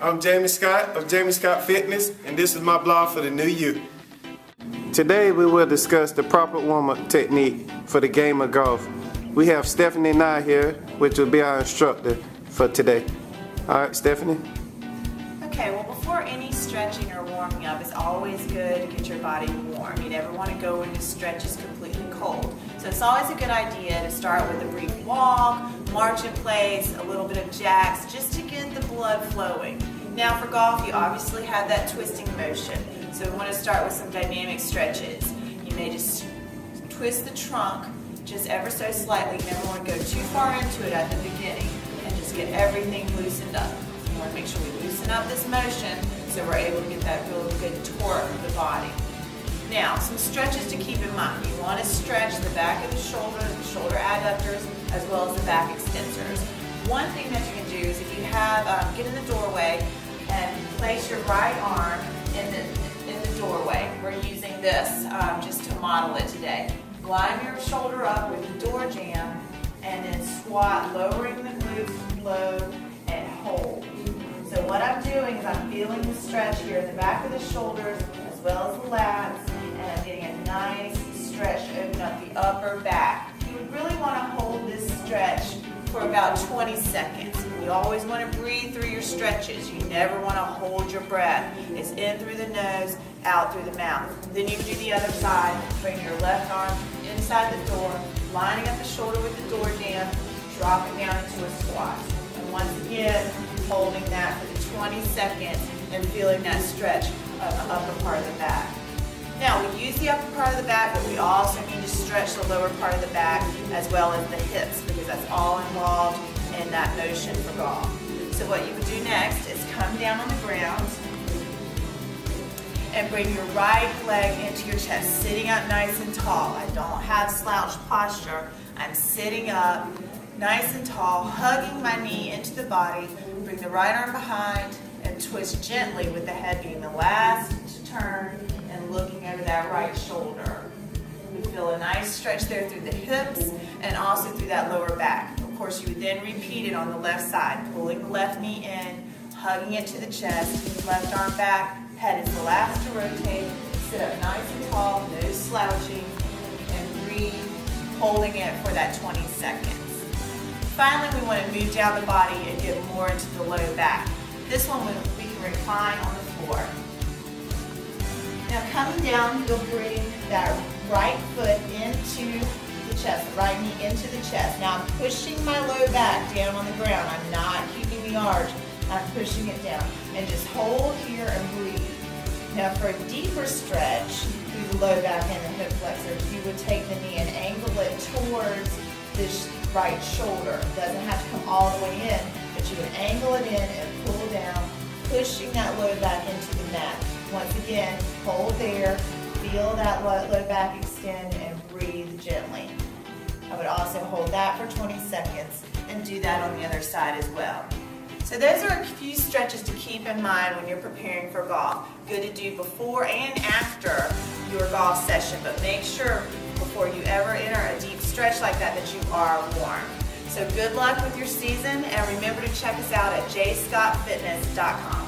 I'm Jamie Scott of Jamie Scott Fitness, and this is my blog for the new you. Today we will discuss the proper warm-up technique for the game of golf. We have Stephanie Nye here, which will be our instructor for today. All right, Stephanie? Okay, well, before any stretching or warming up, it's always good to get your body warm. You never want to go into stretches completely cold. So it's always a good idea to start with a brief walk, march in place, a little bit of jacks, just to get the blood flowing. Now for golf, you obviously have that twisting motion. So we want to start with some dynamic stretches. You may just twist the trunk just ever so slightly. You never want to go too far into it at the beginning, and just get everything loosened up. We want to make sure we loosen up this motion so we're able to get that real good torque of the body. Now, some stretches to keep in mind. You want to stretch the back of the shoulder adductors, as well as the back extensors. One thing that you can do is if you have, get in the doorway and place your right arm in the doorway. We're using this just to model it today. Line your shoulder up with the door jamb, and then squat, lowering the glutes low, and hold. So what I'm doing is I'm feeling the stretch here in the back of the shoulders as well as the lats, and I'm getting a nice stretch, open up the upper back. You would really want to hold this stretch for about 20 seconds. You always want to breathe through your stretches. You never want to hold your breath. It's in through the nose, out through the mouth. Then you can do the other side. Bring your left arm inside the door, lining up the shoulder with the door jamb, dropping down into a squat. And once again, holding that for the 20 seconds and feeling that stretch of the upper part of the back. Now, we use the upper part of the back, but we also need to stretch the lower part of the back as well as the hips, because that's all involved in that motion for golf. So what you would do next is come down on the ground and bring your right leg into your chest, sitting up nice and tall. I don't have slouch posture. I'm sitting up nice and tall, hugging my knee into the body. Bring the right arm behind and twist gently, with the head being the last to turn and looking over that right shoulder. We feel a nice stretch there through the hips and also through that lower back. Of course, you would then repeat it on the left side, pulling the left knee in, hugging it to the chest, left arm back, head is the last to rotate. Sit up nice and tall, no slouching, and breathe, holding it for that 20 seconds. Finally, we want to move down the body and get more into the low back. This one we can recline on the floor. Now coming down, you'll bring that right foot into the chest, the right knee into the chest. Now I'm pushing my low back down on the ground. I'm not keeping the arch. I'm pushing it down. And just hold here and breathe. Now for a deeper stretch through the low back and the hip flexors, you would take the knee and angle it towards this right shoulder. It doesn't have to come all the way in, but you would angle it in and pull down, pushing that low back into the mat. Once again, hold there, feel that low back extend, and breathe gently. I would also hold that for 20 seconds and do that on the other side as well. So those are a few stretches to keep in mind when you're preparing for golf. Good to do before and after your golf session, but make sure before you ever enter a deep stretch like that you are warm. So good luck with your season, and remember to check us out at jscottfitness.com.